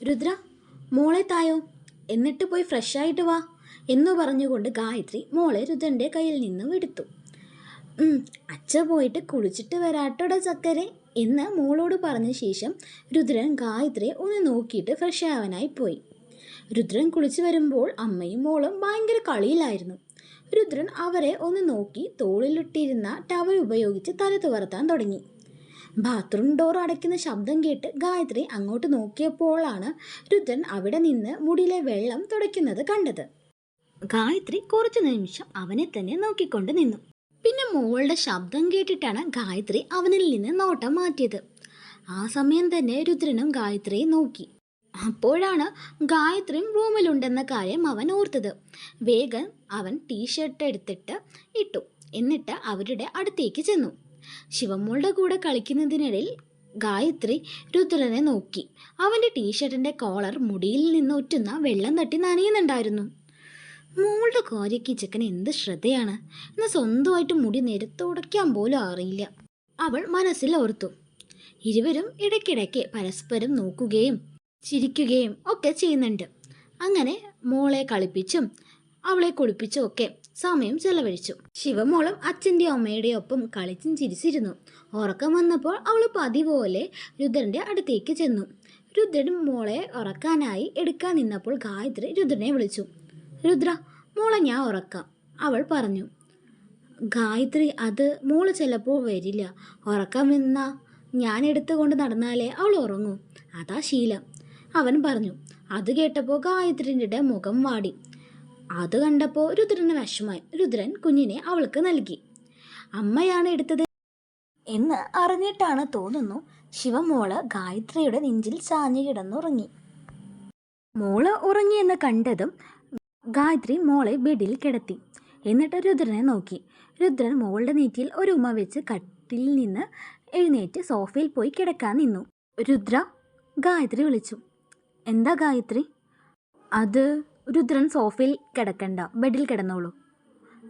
രുദ്ര, മോളെ തായോ, എന്നിട്ട് പോയി ഫ്രഷായിട്ട് വാ എന്നു പറഞ്ഞുകൊണ്ട് ഗായത്രി മോളെ രുദ്രൻ്റെ കയ്യിൽ നിന്നും എടുത്തു. അച്ഛ പോയിട്ട് കുളിച്ചിട്ട് വരാട്ടോടെ ചക്കരെ എന്ന് മോളോട് പറഞ്ഞ ശേഷം രുദ്രൻ ഗായത്രിയെ ഒന്ന് നോക്കിയിട്ട് ഫ്രഷ് ആവാനായി പോയി. രുദ്രൻ കുളിച്ചു വരുമ്പോൾ അമ്മയും മോളും ഭയങ്കര കളിയിലായിരുന്നു. രുദ്രൻ അവരെ ഒന്ന് നോക്കി തോളിലിട്ടിരുന്ന ടവൽ ഉപയോഗിച്ച് തല തുവർത്താൻ തുടങ്ങി. ബാത്റൂം ഡോർ അടയ്ക്കുന്ന ശബ്ദം കേട്ട് ഗായത്രി അങ്ങോട്ട് നോക്കിയപ്പോഴാണ് രുദ്രൻ അവിടെ നിന്ന് മുടിയിലെ വെള്ളം തുടയ്ക്കുന്നത് കണ്ടത്. ഗായത്രി കുറച്ചു നിമിഷം അവനെ തന്നെ നോക്കിക്കൊണ്ട് നിന്നു. പിന്നെ മോളുടെ ശബ്ദം കേട്ടിട്ടാണ് ഗായത്രി അവനിൽ നിന്ന് നോട്ടം മാറ്റിയത്. ആ സമയം തന്നെ രുദ്രനും ഗായത്രിയെ നോക്കി. അപ്പോഴാണ് ഗായത്രിയും റൂമിലുണ്ടെന്ന കാര്യം അവൻ ഓർത്തത്. വേഗം അവൻ ടീഷർട്ട് എടുത്തിട്ട് ഇട്ടു. എന്നിട്ട് അവരുടെ അടുത്തേക്ക് ചെന്നു. ശിവമോളുടെ കൂടെ കളിക്കുന്നതിനിടയിൽ ഗായത്രി രുദ്രനെ നോക്കി. അവൻ്റെ ടീഷർട്ടിൻ്റെ കോളർ മുടിയിൽ നിന്ന് ഒറ്റുന്ന വെള്ളം തട്ടി നനയുന്നുണ്ടായിരുന്നു. മോളുടെ കാര്യക്ക് ചെക്കൻ എന്ത് ശ്രദ്ധയാണ്, എന്നാൽ സ്വന്തമായിട്ട് മുടി നിരത്തുടയ്ക്കാൻ പോലും അറിയില്ല, അവൾ മനസ്സിൽ ഓർത്തു. ഇരുവരും ഇടയ്ക്കിടയ്ക്ക് പരസ്പരം നോക്കുകയും ചിരിക്കുകയും ഒക്കെ ചെയ്യുന്നുണ്ട്. അങ്ങനെ മോളെ കളിപ്പിച്ചും അവളെ കുളിപ്പിച്ചും ഒക്കെ സമയം ചെലവഴിച്ചു. ശിവമോളും അച്ഛൻ്റെയും അമ്മയുടെയും ഒപ്പം കളിച്ചും ചിരിച്ചിരുന്നു. ഉറക്കം വന്നപ്പോൾ അവൾ പതിപോലെ രുദ്രൻ്റെ അടുത്തേക്ക് ചെന്നു. രുദ്രൻ മോളെ ഉറക്കാനായി എടുക്കാൻ നിന്നപ്പോൾ ഗായത്രി രുദ്രനെ വിളിച്ചു. രുദ്ര, മോളെ ഞാൻ ഉറക്കാം, അവൾ പറഞ്ഞു. ഗായത്രി, അത് മോള് ചിലപ്പോൾ വരില്ല. ഉറക്കം നിന്നാ ഞാൻ എടുത്തുകൊണ്ട് നടന്നാലേ അവൾ ഉറങ്ങൂ, അതാ ശീലം, അവൻ പറഞ്ഞു. അത് കേട്ടപ്പോൾ ഗായത്രിയുടെ മുഖം വാടി. അത് കണ്ടപ്പോൾ രുദ്രന് വിഷമായി. രുദ്രൻ കുഞ്ഞിനെ അവൾക്ക് നൽകി. അമ്മയാണ് എടുത്തത് എന്ന് അറിഞ്ഞിട്ടാണ് തോന്നുന്നു ശിവമോള് ഗായത്രിയുടെ നെഞ്ചിൽ ചാഞ്ഞു കിടന്നുറങ്ങി. മോള് ഉറങ്ങിയെന്ന് കണ്ടതും ഗായത്രി മോളെ ബെഡിൽ കിടത്തി. എന്നിട്ട് രുദ്രനെ നോക്കി. രുദ്രൻ മോളുടെ നെറ്റിയിൽ ഒരു ഉമ്മ വെച്ച് കട്ടിൽ നിന്ന് എഴുന്നേറ്റ് സോഫയിൽ പോയി കിടക്കാൻ നിന്നു. രുദ്ര, ഗായത്രി വിളിച്ചു. എന്താ ഗായത്രി? അത് രുദ്രൻ സോഫയിൽ കിടക്കണ്ട, ബെഡിൽ കിടന്നോളൂ,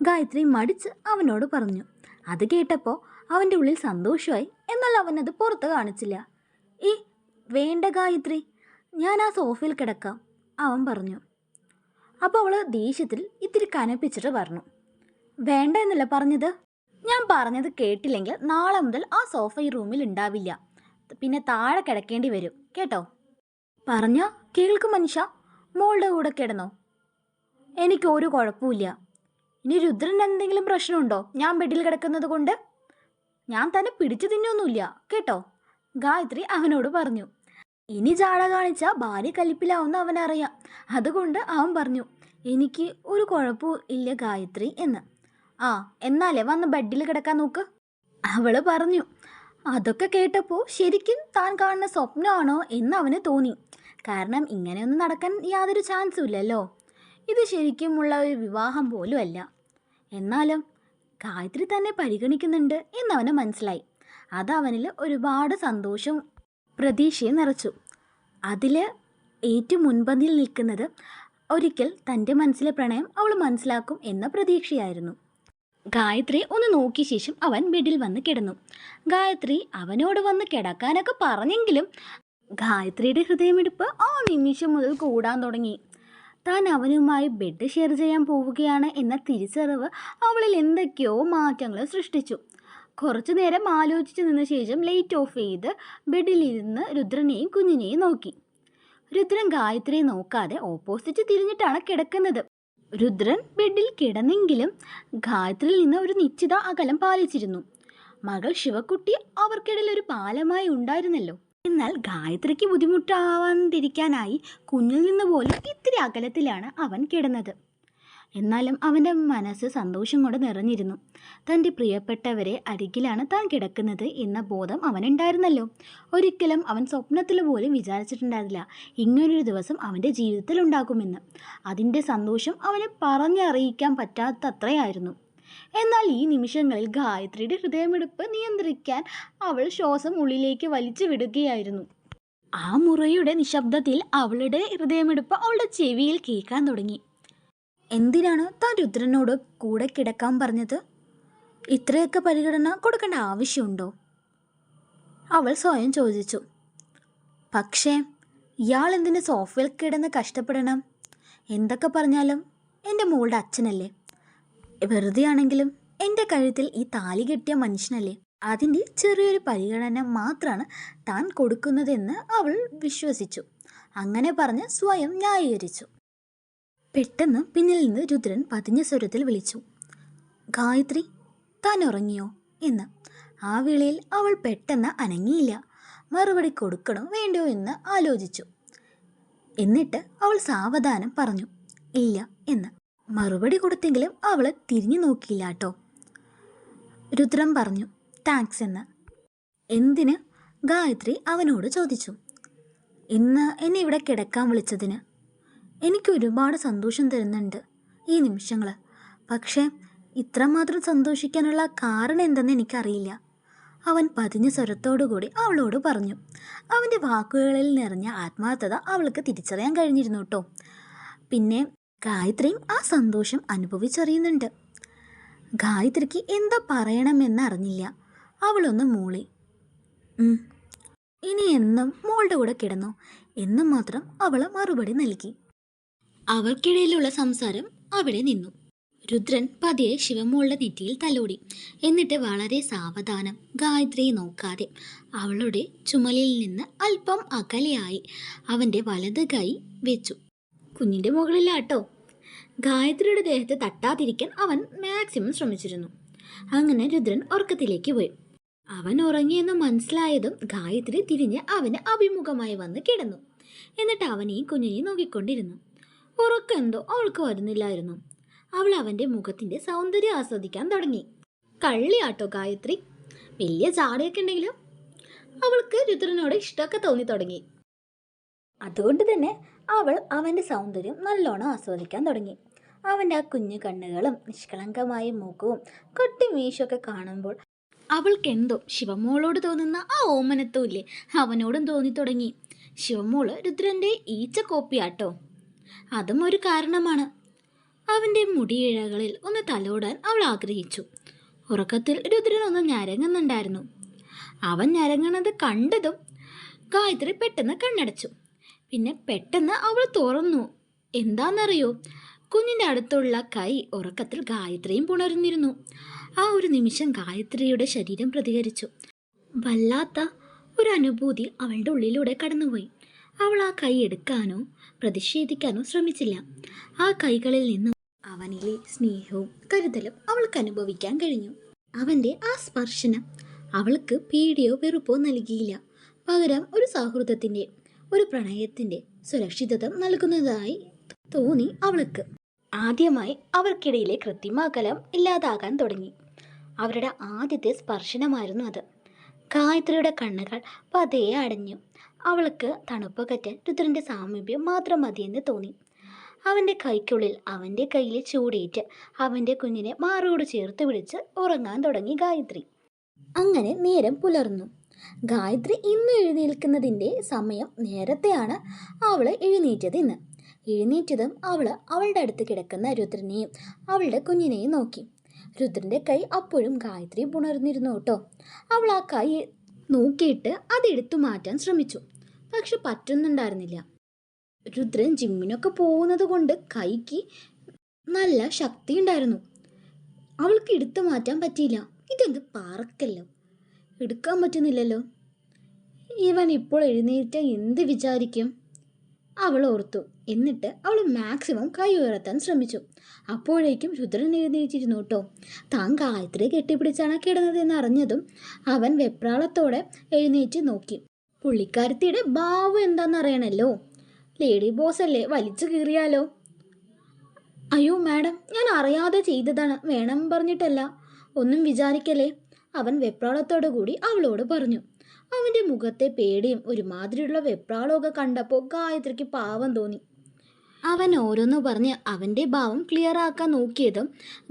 ഗായത്രി മടിച്ച് അവനോട് പറഞ്ഞു. അത് കേട്ടപ്പോൾ അവൻ്റെ ഉള്ളിൽ സന്തോഷമായി. എന്നാൽ അവനത് പുറത്ത് കാണിച്ചില്ല. വേണ്ട ഗായത്രി, ഞാൻ ആ സോഫയിൽ കിടക്കാം, അവൻ പറഞ്ഞു. അപ്പോൾ അവൾ ദേഷ്യത്തിൽ ഇത്തിരി കനപ്പിച്ചിട്ട് പറഞ്ഞു. വേണ്ട എന്നല്ല പറഞ്ഞത്. ഞാൻ പറഞ്ഞത് കേട്ടില്ലെങ്കിൽ നാളെ മുതൽ ആ സോഫ ഈ റൂമിൽ ഉണ്ടാവില്ല, പിന്നെ താഴെ കിടക്കേണ്ടി വരും കേട്ടോ. പറഞ്ഞ കേൾക്കും മനുഷ്യ, മോളുടെ കൂടെ കിടന്നോ, എനിക്കൊരു കുഴപ്പമില്ല. ഇനി രുദ്രൻ എന്തെങ്കിലും പ്രശ്നമുണ്ടോ ഞാൻ ബെഡിൽ കിടക്കുന്നത് കൊണ്ട്? ഞാൻ തന്നെ പിടിച്ചു തിന്നൊന്നുമില്ല കേട്ടോ, ഗായത്രി അവനോട് പറഞ്ഞു. ഇനി ജാട കാണിച്ച ഭാര്യ കലിപ്പിലാവുന്ന അവനറിയാം. അതുകൊണ്ട് അവൻ പറഞ്ഞു, എനിക്ക് ഒരു കുഴപ്പവും ഇല്ല ഗായത്രി എന്ന്. എന്നാലേ വന്ന് ബെഡിൽ കിടക്കാൻ നോക്ക്, അവള് പറഞ്ഞു. അതൊക്കെ കേട്ടപ്പോൾ ശരിക്കും താൻ കാണുന്ന സ്വപ്നമാണോ എന്ന് അവന് തോന്നി. കാരണം ഇങ്ങനെയൊന്നും നടക്കാൻ യാതൊരു ചാൻസും ഇല്ലല്ലോ. ഇത് ശരിക്കുമുള്ള ഒരു വിവാഹം പോലും അല്ല. എന്നാലും ഗായത്രി തന്നെ പരിഗണിക്കുന്നുണ്ട് എന്നവന് മനസ്സിലായി. അത് അവനിൽ ഒരുപാട് സന്തോഷവും പ്രതീക്ഷയും നിറച്ചു. അതിൽ ഏറ്റവും മുൻപന്തിയിൽ നിൽക്കുന്നത് ഒരിക്കൽ തൻ്റെ മനസ്സിലെ പ്രണയം അവൾ മനസ്സിലാക്കും എന്ന പ്രതീക്ഷയായിരുന്നു. ഗായത്രി ഒന്ന് നോക്കിയ ശേഷം അവൻ ബെഡിൽ വന്ന് കിടന്നു. ഗായത്രി അവനോട് വന്ന് കിടക്കാനൊക്കെ പറഞ്ഞെങ്കിലും ഗായത്രിയുടെ ഹൃദയമിടിപ്പ് ആ നിമിഷം മുതൽ കൂടാൻ തുടങ്ങി. താൻ അവനുമായി ബെഡ് ഷെയർ ചെയ്യാൻ പോവുകയാണ് എന്ന തിരിച്ചറിവ് അവളിൽ എന്തൊക്കെയോ മാറ്റങ്ങൾ സൃഷ്ടിച്ചു. കുറച്ചു നേരം ആലോചിച്ച് നിന്ന ശേഷം ലൈറ്റ് ഓഫ് ചെയ്ത് ബെഡിലിരുന്ന് രുദ്രനെയും കുഞ്ഞിനെയും നോക്കി. രുദ്രൻ ഗായത്രിയെ നോക്കാതെ ഓപ്പോസിറ്റ് തിരിഞ്ഞിട്ടാണ് കിടക്കുന്നത്. രുദ്രൻ ബെഡിൽ കിടന്നെങ്കിലും ഗായത്രിയിൽ നിന്ന് ഒരു നിശ്ചിത അകലം പാലിച്ചിരുന്നു. മകൾ ശിവക്കുട്ടി അവർക്കിടയിൽ ഒരു പാലമായി ഉണ്ടായിരുന്നല്ലോ. എന്നാൽ ഗായത്രിക്ക് ബുദ്ധിമുട്ടാവാതിരിക്കാനായി കുഞ്ഞിൽ നിന്ന് പോലും ഇത്തിരി അകലത്തിലാണ് അവൻ കിടന്നത്. എന്നാലും അവൻ്റെ മനസ്സ് സന്തോഷം കൊണ്ട് നിറഞ്ഞിരുന്നു. തൻ്റെ പ്രിയപ്പെട്ടവരെ അരികിലാണ് താൻ കിടക്കുന്നത് എന്ന ബോധം അവനുണ്ടായിരുന്നല്ലോ. ഒരിക്കലും അവൻ സ്വപ്നത്തിൽ പോലും വിചാരിച്ചിട്ടുണ്ടായിരുന്നില്ല ഇങ്ങനൊരു ദിവസം അവൻ്റെ ജീവിതത്തിൽ ഉണ്ടാകുമെന്ന്. അതിൻ്റെ സന്തോഷം അവനെ പറഞ്ഞറിയിക്കാൻ പറ്റാത്തത്രയായിരുന്നു. എന്നാൽ ഈ നിമിഷങ്ങളിൽ ഗായത്രിയുടെ ഹൃദയമിടിപ്പ് നിയന്ത്രിക്കാൻ അവൾ ശ്വാസം ഉള്ളിലേക്ക് വലിച്ചു വിടുകയായിരുന്നു. ആ മുറിയുടെ നിശബ്ദത്തിൽ അവളുടെ ഹൃദയമിടിപ്പ് അവളുടെ ചെവിയിൽ കേൾക്കാൻ തുടങ്ങി. എന്തിനാണ് താൻ രുദ്രനോട് കൂടെ കിടക്കാൻ പറഞ്ഞത്? ഇത്രയൊക്കെ പരിഗണന കൊടുക്കേണ്ട ആവശ്യമുണ്ടോ? അവൾ സ്വയം ചോദിച്ചു. പക്ഷേ ഇയാൾ എന്തിന് സോഫയിൽ കിടന്ന് കഷ്ടപ്പെടണം? എന്തൊക്കെ പറഞ്ഞാലും എൻ്റെ മോളുടെ അച്ഛനല്ലേ. വെറുതെ ആണെങ്കിലും എൻ്റെ കഴുത്തിൽ ഈ താലി കെട്ടിയ മനുഷ്യനല്ലേ. അതിൻ്റെ ചെറിയൊരു പരിഗണന മാത്രമാണ് താൻ കൊടുക്കുന്നതെന്ന് അവൾ വിശ്വസിച്ചു. അങ്ങനെ പറഞ്ഞ് സ്വയം ന്യായീകരിച്ചു. പെട്ടെന്ന് പിന്നിൽ നിന്ന് രുദ്രൻ പതിഞ്ഞ സ്വരത്തിൽ വിളിച്ചു, ഗായത്രി, താൻ ഉറങ്ങിയോ എന്ന്. ആ വേളയിൽ അവൾ പെട്ടെന്ന് അനങ്ങിയില്ല. മറുപടി കൊടുക്കണോ വേണ്ടോ എന്ന് ആലോചിച്ചു. എന്നിട്ട് അവൾ സാവധാനം പറഞ്ഞു, ഇല്ല എന്ന്. മറുപടി കൊടുത്തെങ്കിലും അവൾ തിരിഞ്ഞു നോക്കിയില്ല കേട്ടോ. രുദ്രൻ പറഞ്ഞു, താങ്ക്സ് എന്ന്. എന്തിന്? ഗായത്രി അവനോട് ചോദിച്ചു. ഇന്ന് എന്നെ ഇവിടെ കിടക്കാൻ വിളിച്ചതിന്. എനിക്ക് ഒരുപാട് സന്തോഷം തരുന്നുണ്ട് ഈ നിമിഷങ്ങൾ. പക്ഷേ ഇത്രമാത്രം സന്തോഷിക്കാനുള്ള കാരണം എന്തെന്ന് എനിക്കറിയില്ല. അവൻ പതിഞ്ഞ സ്വരത്തോടുകൂടി അവളോട് പറഞ്ഞു. അവൻ്റെ വാക്കുകളിൽ നിറഞ്ഞ ആത്മാർത്ഥത അവൾക്ക് തിരിച്ചറിയാൻ കഴിഞ്ഞിരുന്നു കേട്ടോ. പിന്നെ ഗായത്രിയും ആ സന്തോഷം അനുഭവിച്ചറിയുന്നുണ്ട്. ഗായത്രിക്ക് എന്താ പറയണമെന്ന് അറിഞ്ഞില്ല. അവളൊന്ന് മൂളി. ഇനി എന്നും മോളുടെ കൂടെ കിടന്നോ എന്നും മാത്രം അവൾ മറുപടി നൽകി. അവർക്കിടയിലുള്ള സംസാരം അവിടെ നിന്നു. രുദ്രൻ പതിയെ ശിവമോളുടെ നെറ്റിയിൽ തലോടി. എന്നിട്ട് വളരെ സാവധാനം, ഗായത്രിയെ നോക്കാതെ, അവളുടെ ചുമലിൽ നിന്ന് അല്പം അകലെയായി അവൻ്റെ വലത് കൈ വെച്ചു. കുഞ്ഞിൻ്റെ മുകളിലാട്ടോ. ഗായത്രിയുടെ ദേഹത്ത് തട്ടാതിരിക്കാൻ അവൻ മാക്സിമം ശ്രമിച്ചിരുന്നു. അങ്ങനെ രുദ്രൻ ഉറക്കത്തിലേക്ക് പോയി. അവൻ ഉറങ്ങിയെന്ന് മനസ്സിലായതും ഗായത്രി തിരിഞ്ഞ് അവന് അഭിമുഖമായി വന്ന് കിടന്നു. എന്നിട്ട് അവനെയും കുഞ്ഞിനെയും നോക്കിക്കൊണ്ടിരുന്നു. ഉറക്കെന്തോ അവൾക്ക് വരുന്നില്ലായിരുന്നു. അവൾ അവൻ്റെ മുഖത്തിൻ്റെ സൗന്ദര്യം ആസ്വദിക്കാൻ തുടങ്ങി. കള്ളിയാട്ടോ ഗായത്രി. വലിയ ചാടിയൊക്കെ ഉണ്ടെങ്കിലും അവൾക്ക് രുദ്രനോട് ഇഷ്ടമൊക്കെ തോന്നി തുടങ്ങി. അതുകൊണ്ട് തന്നെ അവൾ അവൻ്റെ സൗന്ദര്യം നല്ലോണം ആസ്വദിക്കാൻ തുടങ്ങി. അവൻ്റെ ആ കുഞ്ഞു കണ്ണുകളും നിഷ്കളങ്കമായ മുഖവും കൊട്ടി മീശൊക്കെ കാണുമ്പോൾ അവൾക്കെന്തോ ശിവമോളോട് തോന്നുന്ന ആ ഓമനത്വം ഇല്ലേ, അവനോടും തോന്നി തുടങ്ങി. ശിവമോള് രുദ്രൻ്റെ ഈച്ച കോപ്പിയാട്ടോ. അതും ഒരു കാരണമാണ്. അവൻ്റെ മുടിയിഴകളിൽ ഒന്ന് തലോടാൻ അവൾ ആഗ്രഹിച്ചു. ഉറക്കത്തിൽ രുദ്രൻ ഒന്ന് ഞരങ്ങുന്നുണ്ടായിരുന്നു. അവൻ ഞരങ്ങുന്നത് കണ്ടതും ഗായത്രി പെട്ടെന്ന് കണ്ണടച്ചു. പിന്നെ പെട്ടെന്ന് അവൾ തുറന്നു. എന്താണെന്നറിയോ? കുഞ്ഞിൻ്റെ അടുത്തുള്ള കൈ ഉറക്കത്തിൽ ഗായത്രിയും പുണർന്നിരുന്നു. ആ ഒരു നിമിഷം ഗായത്രിയുടെ ശരീരം പ്രതികരിച്ചു. വല്ലാത്ത ഒരു അനുഭൂതി അവളുടെ ഉള്ളിലൂടെ കടന്നുപോയി. അവൾ ആ കൈ എടുക്കാനോ പ്രതിഷേധിക്കാനോ ശ്രമിച്ചില്ല. ആ കൈകളിൽ നിന്നും അവനിലെ സ്നേഹവും കരുതലും അവൾക്ക് അനുഭവിക്കാൻ കഴിഞ്ഞു. അവൻ്റെ ആ സ്പർശനം അവൾക്ക് പേടിയോ വെറുപ്പോ നൽകിയില്ല. പകരം ഒരു സൗഹൃദത്തിൻ്റെ, ഒരു പ്രണയത്തിൻ്റെ സുരക്ഷിതത്വം നൽകുന്നതായി തോന്നി അവൾക്ക്. ആദ്യമായി അവർക്കിടയിലെ കൃത്രിമാകലം ഇല്ലാതാകാൻ തുടങ്ങി. അവരുടെ ആദ്യത്തെ സ്പർശനമായിരുന്നു അത്. ഗായത്രിയുടെ കണ്ണുകൾ പതിയെ അടഞ്ഞു. അവൾക്ക് തണുപ്പ് കറ്റാൻ രുദ്രൻ്റെ സാമീപ്യം മാത്രം മതിയെന്ന് തോന്നി. അവൻ്റെ കൈക്കുള്ളിൽ അവൻ്റെ കയ്യിൽ ചൂടേറ്റ് അവൻ്റെ കുഞ്ഞിനെ മാറോട് ചേർത്ത് പിടിച്ച് ഉറങ്ങാൻ തുടങ്ങി ഗായത്രി. അങ്ങനെ നേരം പുലർന്നു. ഗായത്രി ഇന്ന് എഴുന്നേൽക്കുന്നതിൻ്റെ സമയം നേരത്തെയാണ് അവൾ എഴുന്നേറ്റത്. ഇന്ന് എഴുന്നേറ്റതും അവൾ അവളുടെ അടുത്ത് കിടക്കുന്ന രുദ്രനെയും അവളുടെ കുഞ്ഞിനെയും നോക്കി. രുദ്രൻ്റെ കൈ അപ്പോഴും ഗായത്രി പുണർന്നിരുന്നു കേട്ടോ. അവൾ ആ കൈ നോക്കിയിട്ട് അതെടുത്തു മാറ്റാൻ ശ്രമിച്ചു. പക്ഷെ പറ്റുന്നുണ്ടായിരുന്നില്ല. രുദ്രൻ ജിമ്മിനൊക്കെ പോകുന്നത് കൊണ്ട് കൈക്ക് നല്ല ശക്തി ഉണ്ടായിരുന്നു. അവൾക്ക് എടുത്തു മാറ്റാൻ പറ്റിയില്ല. ഇതെന്ത് പാറക്കല്ലോ, എടുക്കാൻ പറ്റുന്നില്ലല്ലോ. ഇവൻ ഇപ്പോൾ എഴുന്നേറ്റ് എന്ത് വിചാരിക്കും? അവൾ ഓർത്തു. എന്നിട്ട് അവൾ മാക്സിമം കൈ ഉയർത്താൻ ശ്രമിച്ചു. അപ്പോഴേക്കും രുദ്രൻ എഴുന്നേറ്റിരുന്നു കേട്ടോ. താൻ ഗായത്രിയെ കെട്ടിപ്പിടിച്ചാണ് കിടന്നതെന്ന് അറിഞ്ഞതും അവൻ വെപ്രാളത്തോടെ എഴുന്നേറ്റ് നോക്കി. പുള്ളിക്കാരത്തിയുടെ ഭാവം എന്താണെന്നറിയണമല്ലോ. ലേഡി ബോസ് അല്ലേ, വലിച്ചു കീറിയാലോ. അയ്യോ മാഡം, ഞാൻ അറിയാതെ ചെയ്തതാണ്, വേണം പറഞ്ഞിട്ടല്ല, ഒന്നും വിചാരിക്കലേ, അവൻ വെപ്രാളത്തോടു കൂടി അവളോട് പറഞ്ഞു. അവൻ്റെ മുഖത്തെ പേടിയും ഒരുമാതിരിയുള്ള വെപ്രാളമൊക്കെ കണ്ടപ്പോൾ ഗായത്രിക്ക് പാവം തോന്നി. അവൻ ഓരോന്ന് പറഞ്ഞ് അവൻ്റെ ഭാവം ക്ലിയർ ആക്കാൻ നോക്കിയതും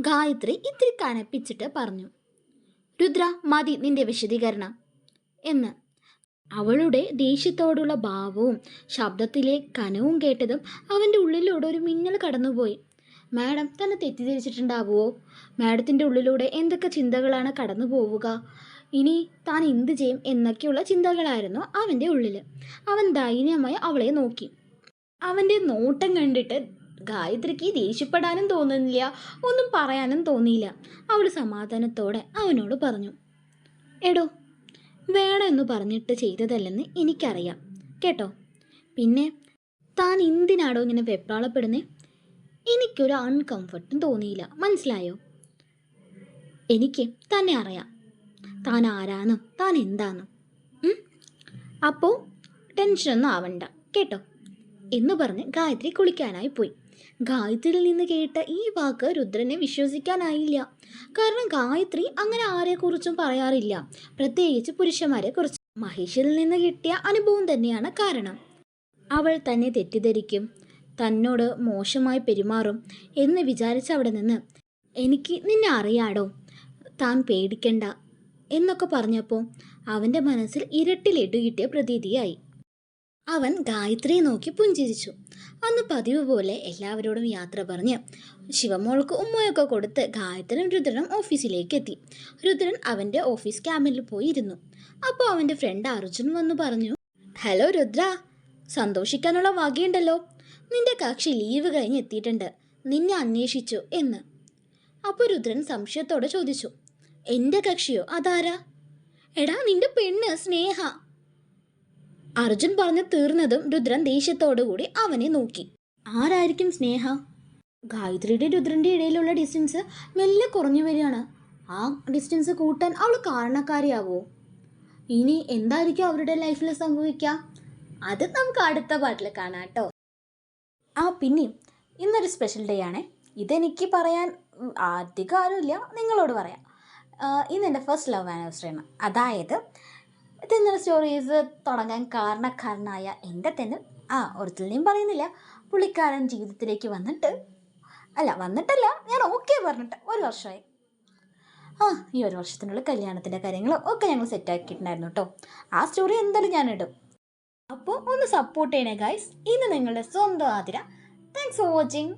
ഗായത്രി ഇത്തിരി കനപ്പിച്ചിട്ട് പറഞ്ഞു, രുദ്ര, മതി നിന്റെ വിശദീകരണം എന്ന്. അവളുടെ ദേഷ്യത്തോടുള്ള ഭാവവും ശബ്ദത്തിലെ കനവും കേട്ടതും അവൻ്റെ ഉള്ളിലൂടെ ഒരു മിന്നൽ കടന്നുപോയി. മാഡം തന്നെ തെറ്റിദ്ധരിച്ചിട്ടുണ്ടാവുമോ? മാഡത്തിൻ്റെ ഉള്ളിലൂടെ എന്തൊക്കെ ചിന്തകളാണ് കടന്നു പോവുക? ഇനി താൻ എന്ത് ചെയ്യും എന്നൊക്കെയുള്ള ചിന്തകളായിരുന്നു അവൻ്റെ ഉള്ളിൽ. അവൻ ദയനീയമായി അവളെ നോക്കി. അവൻ്റെ നോട്ടം കണ്ടിട്ട് ഗായത്രിക്ക് ദേഷ്യപ്പെടാനും തോന്നുന്നില്ല, ഒന്നും പറയാനും തോന്നിയില്ല. അവൾ സമാധാനത്തോടെ അവനോട് പറഞ്ഞു, എടോ, വേണമെന്ന് പറഞ്ഞിട്ട് ചെയ്തതല്ലെന്ന് എനിക്കറിയാം കേട്ടോ. പിന്നെ താൻ എന്തിനാടോ ഇങ്ങനെ വെപ്രാളപ്പെടുന്നേ? എനിക്കൊരു അൺകംഫർട്ടും തോന്നിയില്ല, മനസ്സിലായോ? എനിക്ക് തന്നെ അറിയാം താൻ ആരാന്നും താൻ എന്താന്നും. അപ്പോൾ ടെൻഷനൊന്നും ആവണ്ട കേട്ടോ എന്ന് പറഞ്ഞ് ഗായത്രി കുളിക്കാനായി പോയി. ഗായത്രിയിൽ നിന്ന് കേട്ട ഈ വാക്ക് രുദ്രനെ വിശ്വസിക്കാനായില്ല. കാരണം ഗായത്രി അങ്ങനെ ആരെക്കുറിച്ചും പറയാറില്ല, പ്രത്യേകിച്ച് പുരുഷന്മാരെ കുറിച്ച്. മഹേഷിൽ നിന്ന് കിട്ടിയ അനുഭവം തന്നെയാണ് കാരണം. അവൾ തന്നെ തെറ്റിദ്ധരിക്കും, തന്നോട് മോശമായി പെരുമാറും എന്ന് വിചാരിച്ച അവിടെ നിന്ന് എനിക്ക് നിന്നെ അറിയാടോ, താൻ പേടിക്കണ്ട എന്നൊക്കെ പറഞ്ഞപ്പോൾ അവൻ്റെ മനസ്സിൽ ഇരട്ടി ലഡു കിട്ടിയ പ്രതീതിയായി. അവൻ ഗായത്രിയെ നോക്കി പുഞ്ചിരിച്ചു. അന്ന് പതിവ് പോലെ എല്ലാവരോടും യാത്ര പറഞ്ഞ് ശിവമോൾക്ക് ഉമ്മയൊക്കെ കൊടുത്ത് ഗായത്രിയും രുദ്രനും ഓഫീസിലേക്ക് എത്തി. രുദ്രൻ അവൻ്റെ ഓഫീസ് ക്യാബിനിൽ പോയി ഇരുന്നു. അപ്പോൾ അവൻ്റെ ഫ്രണ്ട് അർജുൻ വന്നു പറഞ്ഞു, ഹലോ രുദ്ര, സന്തോഷിക്കാനുള്ള വകയുണ്ടല്ലോ, നിന്റെ കക്ഷി ലീവ് കഴിഞ്ഞ് എത്തിയിട്ടുണ്ട്, നിന്നെ അന്വേഷിച്ചു എന്ന്. അപ്പോൾ രുദ്രൻ സംശയത്തോടെ ചോദിച്ചു, എൻ്റെ കക്ഷിയോ? അതാരാ? എടാ, നിന്റെ പെണ്ണ് സ്നേഹ. അർജുൻ പറഞ്ഞു തീർന്നതും രുദ്രൻ ദേഷ്യത്തോടുകൂടി അവനെ നോക്കി. ആരായിരിക്കും സ്നേഹ? ഗായത്രിയുടെ രുദ്രൻ്റെ ഇടയിലുള്ള ഡിസ്റ്റൻസ് മെല്ലെ കുറഞ്ഞു വരികയാണ്. ആ ഡിസ്റ്റൻസ് കൂട്ടാൻ അവൾ കാരണക്കാരിയാവോ? ഇനി എന്തായിരിക്കും അവരുടെ ലൈഫിൽ സംഭവിക്കുക? അത് നമുക്ക് അടുത്ത പാട്ടിൽ കാണാം കേട്ടോ. പിന്നെയും ഇന്നൊരു സ്പെഷ്യൽ ഡേ ആണ്. ഇതെനിക്ക് പറയാൻ അധികം ആരുമില്ല, നിങ്ങളോട് പറയാം. ഇന്ന് എൻ്റെ ഫസ്റ്റ് ലവ് ആനിവേഴ്സറിയാണ്. അതായത് തെന്നൽ സ്റ്റോറീസ് തുടങ്ങാൻ കാരണക്കാരനായ എൻ്റെ തെന്നൽ, ഒരിക്കലും പറയുന്നില്ല, പുള്ളിക്കാരൻ ജീവിതത്തിലേക്ക് വന്നിട്ടല്ല, ഞാൻ ഓക്കെ പറഞ്ഞിട്ട് 1 വർഷമായി. ഈ 1 വർഷത്തിനുള്ളിൽ കല്യാണത്തിൻ്റെ കാര്യങ്ങളും ഒക്കെ ഞങ്ങൾ സെറ്റാക്കിയിട്ടുണ്ടായിരുന്നു കേട്ടോ. ആ സ്റ്റോറി എന്തായാലും ഞാൻ ഇടും. അപ്പോൾ ഒന്ന് സപ്പോർട്ട് ചെയ്യണേ ഗൈസ്. ഇന്ന് നിങ്ങളുടെ സ്വന്തം ആതിര. Thanks for watching.